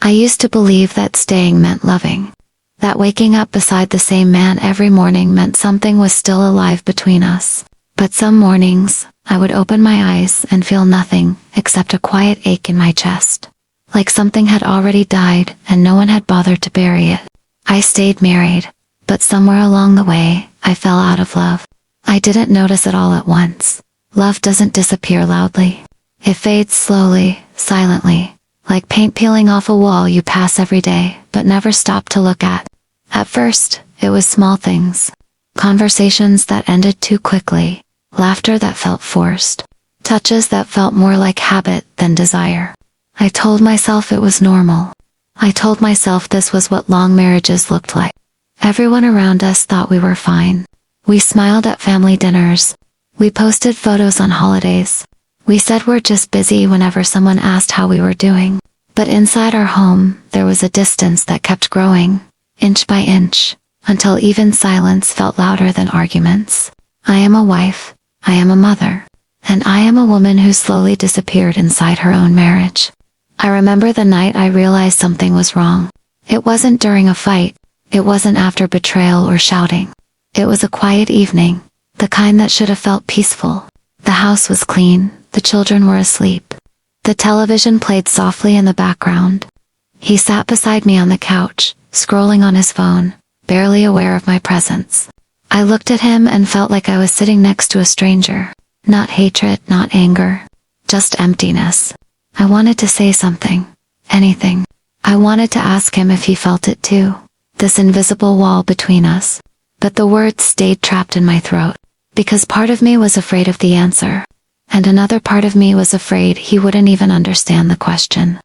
I used to believe that staying meant loving. That waking up beside the same man every morning meant something was still alive between us. But some mornings, I would open my eyes and feel nothing except a quiet ache in my chest. Like something had already died and no one had bothered to bury it. I stayed married, but somewhere along the way, I fell out of love. I didn't notice it all at once. Love doesn't disappear loudly. It fades slowly, silently, like paint peeling off a wall you pass every day, but never stop to look at. At first, it was small things. Conversations that ended too quickly, laughter that felt forced, touches that felt more like habit than desire. I told myself it was normal. I told myself this was what long marriages looked like. Everyone around us thought we were fine. We smiled at family dinners. We posted photos on holidays. We said we're just busy whenever someone asked how we were doing. But inside our home, there was a distance that kept growing, inch by inch, until even silence felt louder than arguments. I am a wife, I am a mother, and I am a woman who slowly disappeared inside her own marriage. I remember the night I realized something was wrong. It wasn't during a fight. It wasn't after betrayal or shouting. It was a quiet evening, the kind that should have felt peaceful. The house was clean, the children were asleep. The television played softly in the background. He sat beside me on the couch, scrolling on his phone, barely aware of my presence. I looked at him and felt like I was sitting next to a stranger. Not hatred, not anger, just emptiness. I wanted to say something, anything. I wanted to ask him if he felt it too, this invisible wall between us. But the words stayed trapped in my throat, because part of me was afraid of the answer, and another part of me was afraid he wouldn't even understand the question.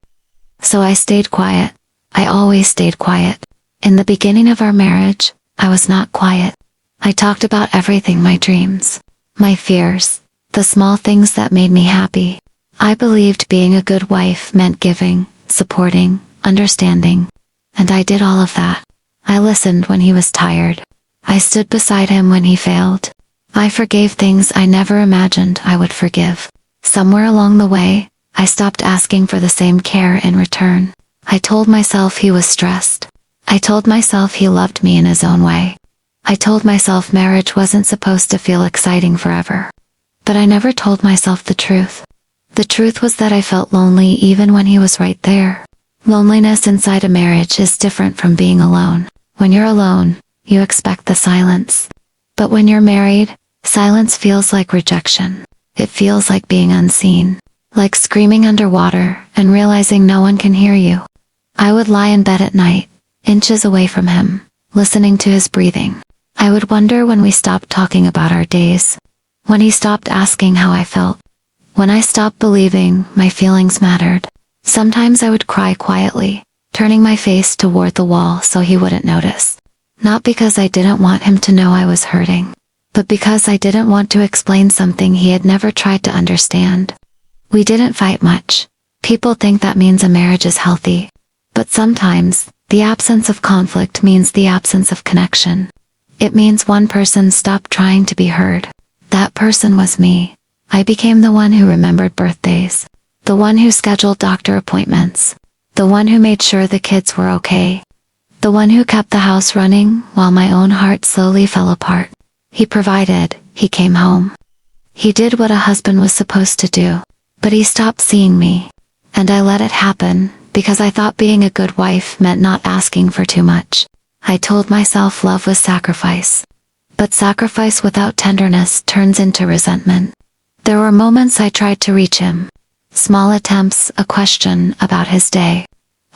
So I stayed quiet. I always stayed quiet. In the beginning of our marriage, I was not quiet. I talked about everything, my dreams, my fears, the small things that made me happy. I believed being a good wife meant giving, supporting, understanding. And I did all of that. I listened when he was tired. I stood beside him when he failed. I forgave things I never imagined I would forgive. Somewhere along the way, I stopped asking for the same care in return. I told myself he was stressed. I told myself he loved me in his own way. I told myself marriage wasn't supposed to feel exciting forever. But I never told myself the truth. The truth was that I felt lonely even when he was right there. Loneliness inside a marriage is different from being alone. When you're alone, you expect the silence. But when you're married, silence feels like rejection. It feels like being unseen, like screaming underwater and realizing no one can hear you. I would lie in bed at night, inches away from him, listening to his breathing. I would wonder when we stopped talking about our days, when he stopped asking how I felt, when I stopped believing my feelings mattered. Sometimes I would cry quietly, turning my face toward the wall so he wouldn't notice. Not because I didn't want him to know I was hurting, but because I didn't want to explain something he had never tried to understand. We didn't fight much. People think that means a marriage is healthy. But sometimes, the absence of conflict means the absence of connection. It means one person stopped trying to be heard. That person was me. I became the one who remembered birthdays, the one who scheduled doctor appointments, the one who made sure the kids were okay, the one who kept the house running while my own heart slowly fell apart. He provided, he came home. He did what a husband was supposed to do, but he stopped seeing me. And I let it happen, because I thought being a good wife meant not asking for too much. I told myself love was sacrifice. But sacrifice without tenderness turns into resentment. There were moments I tried to reach him. Small attempts, a question about his day,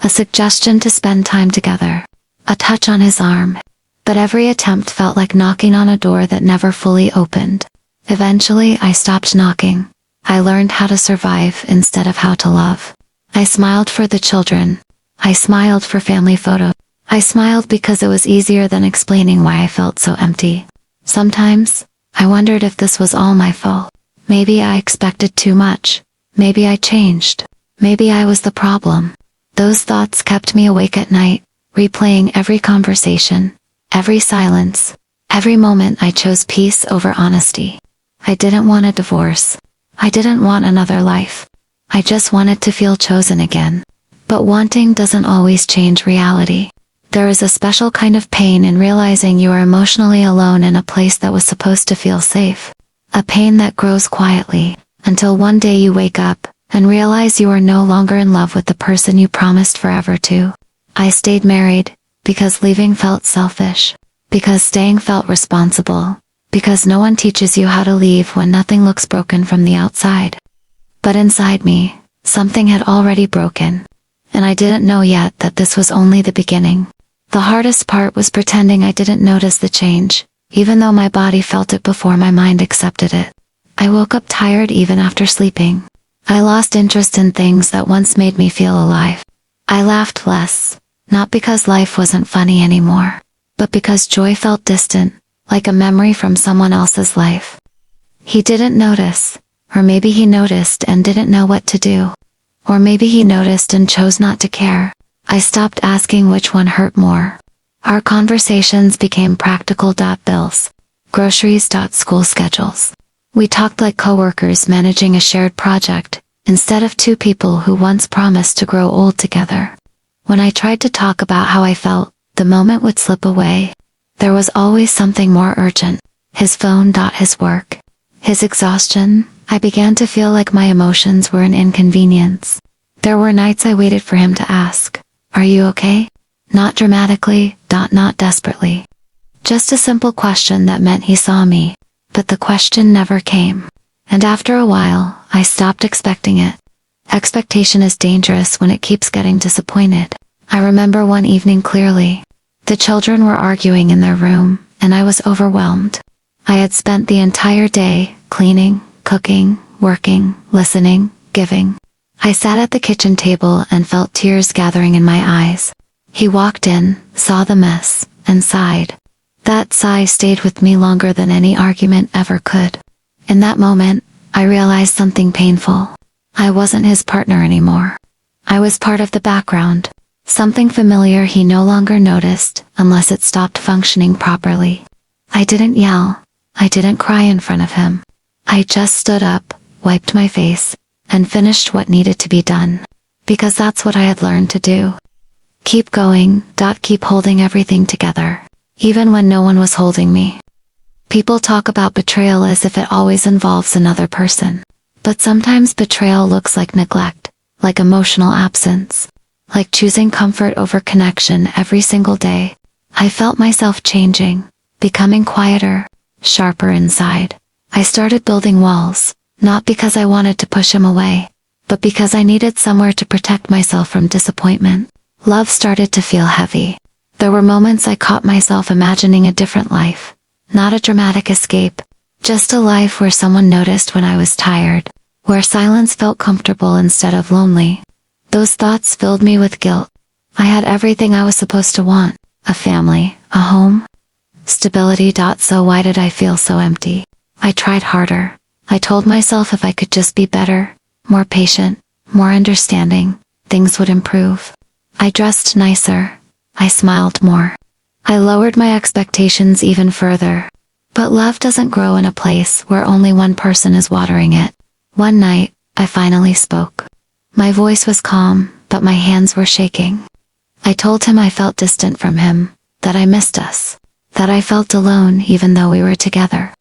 a suggestion to spend time together, a touch on his arm. But every attempt felt like knocking on a door that never fully opened. Eventually, I stopped knocking. I learned how to survive instead of how to love. I smiled for the children. I smiled for family photos. I smiled because it was easier than explaining why I felt so empty. Sometimes, I wondered if this was all my fault. Maybe I expected too much. Maybe I changed. Maybe I was the problem. Those thoughts kept me awake at night, replaying every conversation, every silence, every moment I chose peace over honesty. I didn't want a divorce. I didn't want another life. I just wanted to feel chosen again. But wanting doesn't always change reality. There is a special kind of pain in realizing you are emotionally alone in a place that was supposed to feel safe. A pain that grows quietly, until one day you wake up and realize you are no longer in love with the person you promised forever to. I stayed married because leaving felt selfish, because staying felt responsible, because no one teaches you how to leave when nothing looks broken from the outside. But inside me, something had already broken, and I didn't know yet that this was only the beginning. The hardest part was pretending I didn't notice the change, even though my body felt it before my mind accepted it. I woke up tired even after sleeping. I lost interest in things that once made me feel alive. I laughed less, not because life wasn't funny anymore, but because joy felt distant, like a memory from someone else's life. He didn't notice, or maybe he noticed and didn't know what to do. Or maybe he noticed and chose not to care. I stopped asking which one hurt more. Our conversations became practical. Bills, groceries. School schedules. We talked like coworkers managing a shared project, instead of two people who once promised to grow old together. When I tried to talk about how I felt, the moment would slip away. There was always something more urgent. His phone. His work. His exhaustion. I began to feel like my emotions were an inconvenience. There were nights I waited for him to ask, "Are you okay?" Not dramatically, not desperately. Just a simple question that meant he saw me, but the question never came. And after a while, I stopped expecting it. Expectation is dangerous when it keeps getting disappointed. I remember one evening clearly. The children were arguing in their room, and I was overwhelmed. I had spent the entire day cleaning, cooking, working, listening, giving. I sat at the kitchen table and felt tears gathering in my eyes. He walked in, saw the mess, and sighed. That sigh stayed with me longer than any argument ever could. In that moment, I realized something painful. I wasn't his partner anymore. I was part of the background. Something familiar he no longer noticed unless it stopped functioning properly. I didn't yell. I didn't cry in front of him. I just stood up, wiped my face, and finished what needed to be done. Because that's what I had learned to do. Keep going. Keep holding everything together, even when no one was holding me. People talk about betrayal as if it always involves another person. But sometimes betrayal looks like neglect, like emotional absence, like choosing comfort over connection every single day. I felt myself changing, becoming quieter, sharper inside. I started building walls, not because I wanted to push him away, but because I needed somewhere to protect myself from disappointment. Love started to feel heavy. There were moments I caught myself imagining a different life. Not a dramatic escape, just a life where someone noticed when I was tired, where silence felt comfortable instead of lonely. Those thoughts filled me with guilt. I had everything I was supposed to want: a family, a home, stability. So why did I feel so empty? I tried harder. I told myself if I could just be better, more patient, more understanding, things would improve. I dressed nicer. I smiled more. I lowered my expectations even further. But love doesn't grow in a place where only one person is watering it. One night, I finally spoke. My voice was calm, but my hands were shaking. I told him I felt distant from him, that I missed us, that I felt alone even though we were together.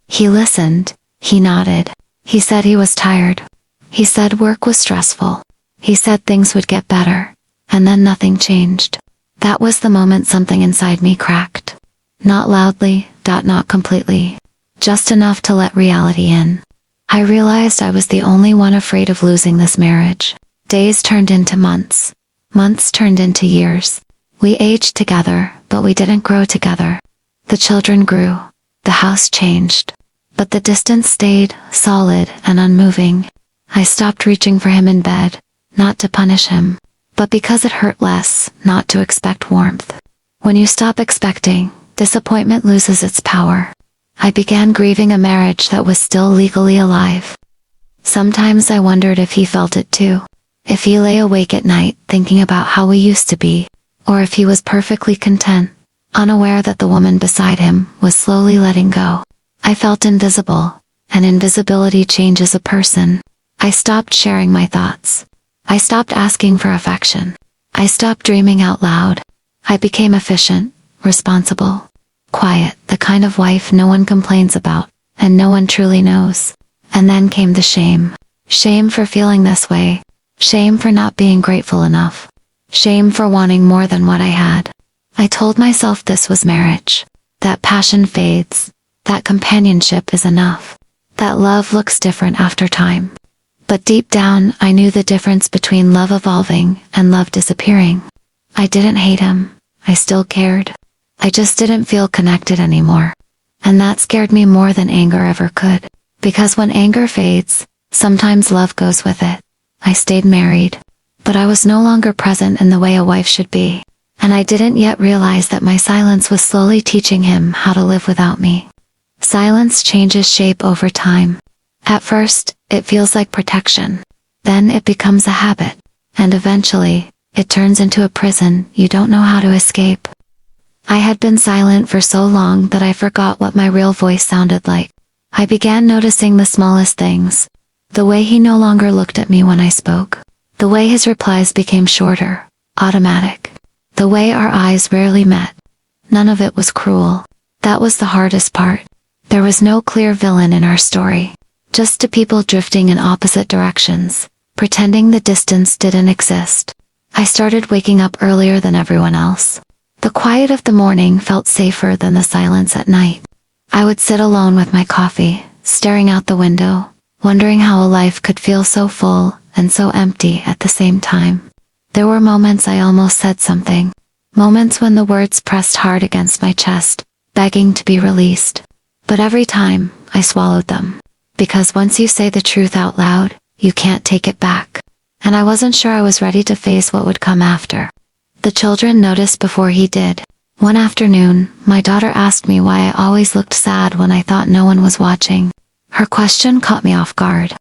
He listened. He nodded. He said he was tired. He said work was stressful. He said things would get better. And then nothing changed. That was the moment something inside me cracked. Not loudly, not completely. Just enough to let reality in. I realized I was the only one afraid of losing this marriage. Days turned into months. Months turned into years. We aged together, but we didn't grow together. The children grew. The house changed. But the distance stayed, solid and unmoving. I stopped reaching for him in bed, not to punish him, but because it hurt less, not to expect warmth. When you stop expecting, disappointment loses its power. I began grieving a marriage that was still legally alive. Sometimes I wondered if he felt it too. If he lay awake at night thinking about how we used to be, or if he was perfectly content, unaware that the woman beside him was slowly letting go. I felt invisible, and invisibility changes a person. I stopped sharing my thoughts. I stopped asking for affection. I stopped dreaming out loud. I became efficient, responsible, quiet, the kind of wife no one complains about, and no one truly knows. And then came the shame. Shame for feeling this way. Shame for not being grateful enough. Shame for wanting more than what I had. I told myself this was marriage. That passion fades. That companionship is enough. That love looks different after time. But deep down, I knew the difference between love evolving and love disappearing. I didn't hate him. I still cared. I just didn't feel connected anymore. And that scared me more than anger ever could. Because when anger fades, sometimes love goes with it. I stayed married. But I was no longer present in the way a wife should be. And I didn't yet realize that my silence was slowly teaching him how to live without me. Silence changes shape over time. At first, it feels like protection. Then it becomes a habit. And eventually, it turns into a prison you don't know how to escape. I had been silent for so long that I forgot what my real voice sounded like. I began noticing the smallest things. The way he no longer looked at me when I spoke. The way his replies became shorter, automatic. The way our eyes rarely met. None of it was cruel. That was the hardest part. There was no clear villain in our story. Just two people drifting in opposite directions, pretending the distance didn't exist. I started waking up earlier than everyone else. The quiet of the morning felt safer than the silence at night. I would sit alone with my coffee, staring out the window, wondering how a life could feel so full and so empty at the same time. There were moments I almost said something. Moments when the words pressed hard against my chest, begging to be released. But every time, I swallowed them. Because once you say the truth out loud, you can't take it back. And I wasn't sure I was ready to face what would come after. The children noticed before he did. One afternoon, my daughter asked me why I always looked sad when I thought no one was watching. Her question caught me off guard.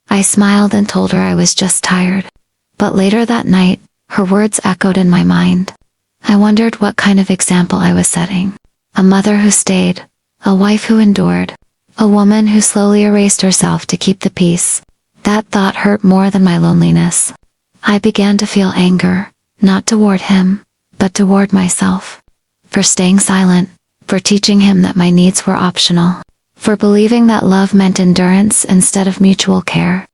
I smiled and told her I was just tired. But later that night, her words echoed in my mind. I wondered what kind of example I was setting. A mother who stayed, a wife who endured, a woman who slowly erased herself to keep the peace. That thought hurt more than my loneliness. I began to feel anger, not toward him, but toward myself. For staying silent, for teaching him that my needs were optional, for believing that love meant endurance instead of mutual care.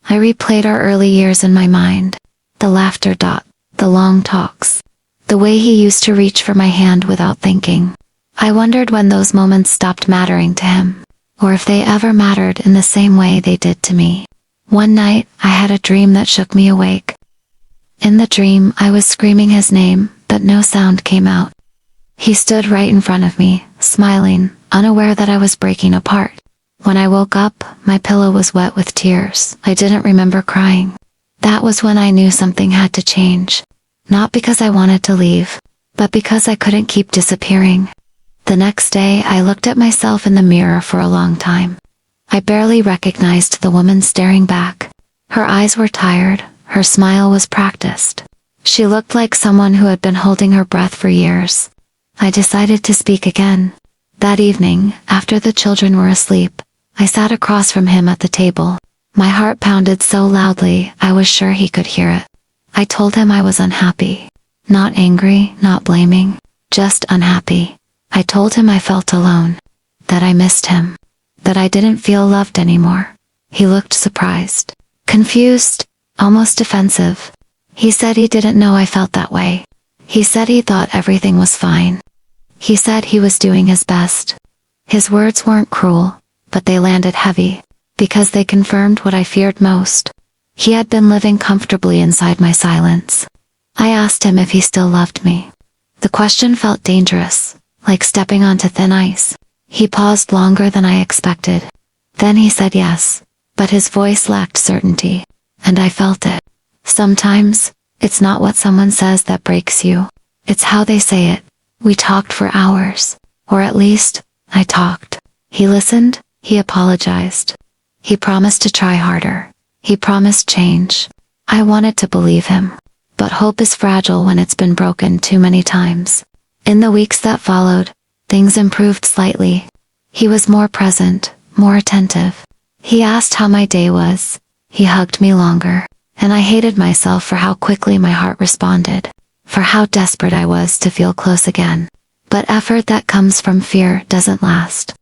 I replayed our early years in my mind. The laughter, the long talks, the way he used to reach for my hand without thinking. I wondered when those moments stopped mattering to him, or if they ever mattered in the same way they did to me. One night, I had a dream that shook me awake. In the dream, I was screaming his name, but no sound came out. He stood right in front of me, smiling, unaware that I was breaking apart. When I woke up, my pillow was wet with tears. I didn't remember crying. That was when I knew something had to change. Not because I wanted to leave, but because I couldn't keep disappearing. The next day, I looked at myself in the mirror for a long time. I barely recognized the woman staring back. Her eyes were tired, her smile was practiced. She looked like someone who had been holding her breath for years. I decided to speak again. That evening, after the children were asleep, I sat across from him at the table. My heart pounded so loudly, I was sure he could hear it. I told him I was unhappy. Not angry, not blaming, just unhappy. I told him I felt alone. That I missed him. That I didn't feel loved anymore. He looked surprised. Confused, almost defensive. He said he didn't know I felt that way. He said he thought everything was fine. He said he was doing his best. His words weren't cruel, but they landed heavy, because they confirmed what I feared most. He had been living comfortably inside my silence. I asked him if he still loved me. The question felt dangerous, like stepping onto thin ice. He paused longer than I expected. Then he said yes, but his voice lacked certainty, and I felt it. Sometimes, it's not what someone says that breaks you. It's how they say it. We talked for hours, or at least, I talked. He listened, he apologized. He promised to try harder. He promised change. I wanted to believe him. But hope is fragile when it's been broken too many times. In the weeks that followed, things improved slightly. He was more present, more attentive. He asked how my day was. He hugged me longer. and I hated myself for how quickly my heart responded, for how desperate I was to feel close again. But effort that comes from fear doesn't last.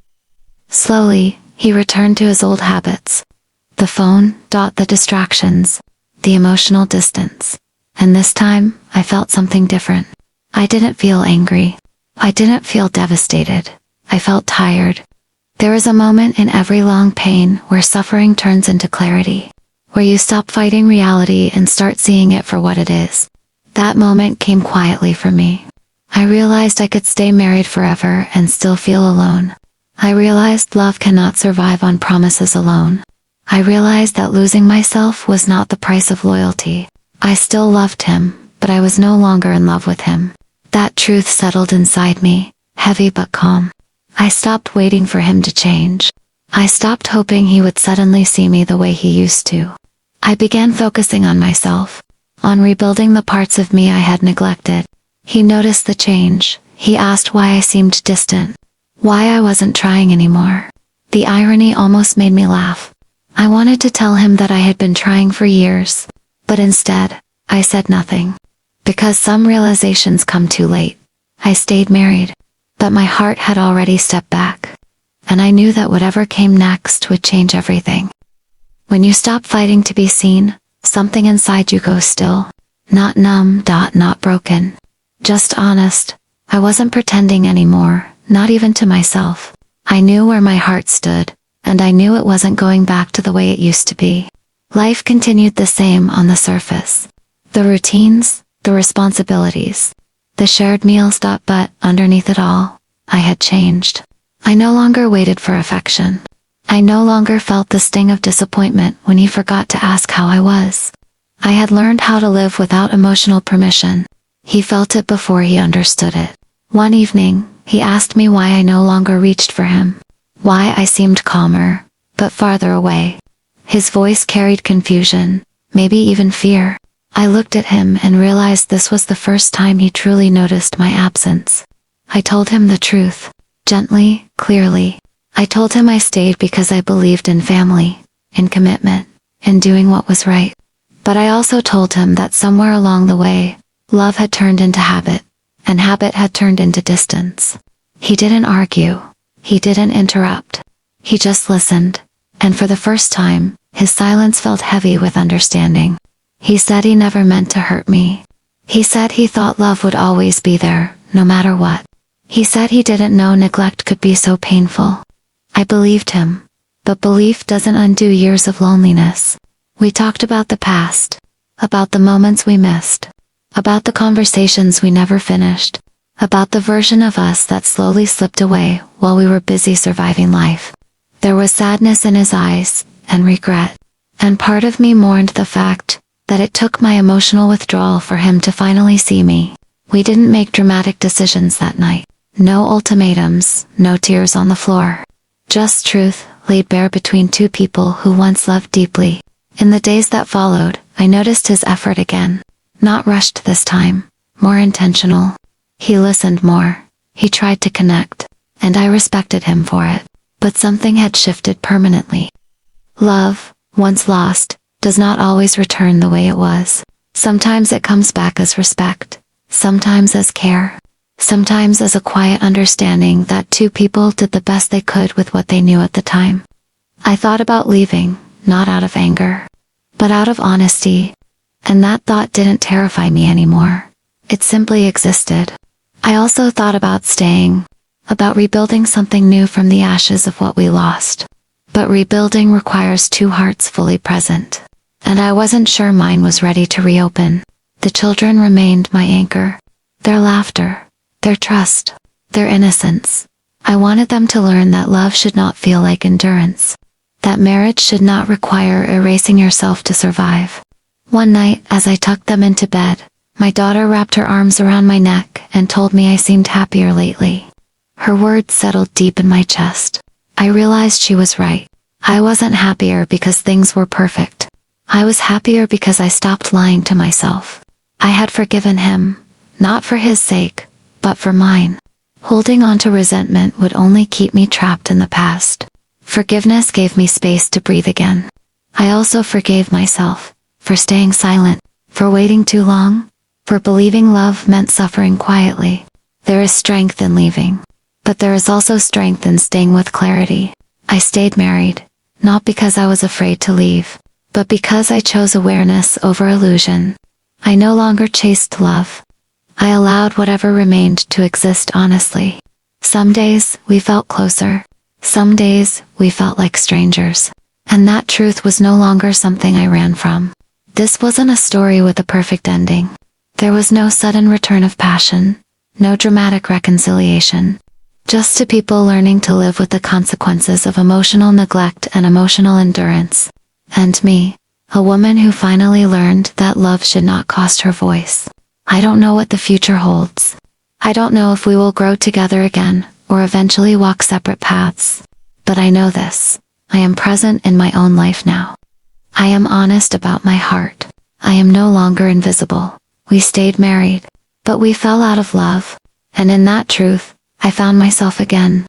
Slowly, he returned to his old habits. The phone, the distractions, the emotional distance. And this time, I felt something different. I didn't feel angry. I didn't feel devastated. I felt tired. There is a moment in every long pain where suffering turns into clarity, where you stop fighting reality and start seeing it for what it is. That moment came quietly for me. I realized I could stay married forever and still feel alone. I realized love cannot survive on promises alone. I realized that losing myself was not the price of loyalty. I still loved him, but I was no longer in love with him. That truth settled inside me, heavy but calm. I stopped waiting for him to change. I stopped hoping he would suddenly see me the way he used to. I began focusing on myself, on rebuilding the parts of me I had neglected. He noticed the change. He asked why I seemed distant, why I wasn't trying anymore. The irony almost made me laugh. I wanted to tell him that I had been trying for years, but instead, I said nothing. Because some realizations come too late. I stayed married, but my heart had already stepped back. And I knew that whatever came next would change everything. When you stop fighting to be seen, something inside you goes still. Not numb, not broken. Just honest. I wasn't pretending anymore, not even to myself. I knew where my heart stood, and I knew it wasn't going back to the way it used to be. Life continued the same on the surface. The routines, the responsibilities, the shared meals, but underneath it all, I had changed. I no longer waited for affection. I no longer felt the sting of disappointment when he forgot to ask how I was. I had learned how to live without emotional permission. He felt it before he understood it. One evening, he asked me why I no longer reached for him. Why I seemed calmer, but farther away. His voice carried confusion, maybe even fear. I looked at him and realized this was the first time he truly noticed my absence. I told him the truth. Gently, clearly. I told him I stayed because I believed in family, in commitment, in doing what was right. But I also told him that somewhere along the way, love had turned into habit, and habit had turned into distance. He didn't argue. He didn't interrupt. He just listened. And for the first time, his silence felt heavy with understanding. He said he never meant to hurt me. He said he thought love would always be there, no matter what. He said he didn't know neglect could be so painful. I believed him. But belief doesn't undo years of loneliness. We talked about the past, about the moments we missed, about the conversations we never finished, about the version of us that slowly slipped away while we were busy surviving life. There was sadness in his eyes, and regret. And part of me mourned the fact that it took my emotional withdrawal for him to finally see me. We didn't make dramatic decisions that night. No ultimatums, no tears on the floor. Just truth, laid bare between two people who once loved deeply. In the days that followed, I noticed his effort again. Not rushed this time, more intentional. He listened more. He tried to connect. And I respected him for it. But something had shifted permanently. Love, once lost, does not always return the way it was. Sometimes it comes back as respect. Sometimes as care. Sometimes as a quiet understanding that two people did the best they could with what they knew at the time. I thought about leaving, not out of anger, but out of honesty. And that thought didn't terrify me anymore. It simply existed. I also thought about staying, about rebuilding something new from the ashes of what we lost. But rebuilding requires two hearts fully present. And I wasn't sure mine was ready to reopen. The children remained my anchor. Their laughter, their trust, their innocence. I wanted them to learn that love should not feel like endurance. That marriage should not require erasing yourself to survive. One night, as I tucked them into bed, my daughter wrapped her arms around my neck and told me I seemed happier lately. Her words settled deep in my chest. I realized she was right. I wasn't happier because things were perfect. I was happier because I stopped lying to myself. I had forgiven him, not for his sake, but for mine. Holding on to resentment would only keep me trapped in the past. Forgiveness gave me space to breathe again. I also forgave myself for staying silent, for waiting too long, for believing love meant suffering quietly. There is strength in leaving, but there is also strength in staying with clarity. I stayed married, not because I was afraid to leave, but because I chose awareness over illusion. I no longer chased love. I allowed whatever remained to exist honestly. Some days, we felt closer. Some days, we felt like strangers. And that truth was no longer something I ran from. This wasn't a story with a perfect ending. There was no sudden return of passion, no dramatic reconciliation. Just two people learning to live with the consequences of emotional neglect and emotional endurance. And me, a woman who finally learned that love should not cost her voice. I don't know what the future holds. I don't know if we will grow together again, or eventually walk separate paths. But I know this: I am present in my own life now. I am honest about my heart. I am no longer invisible. We stayed married, but we fell out of love. And in that truth, I found myself again.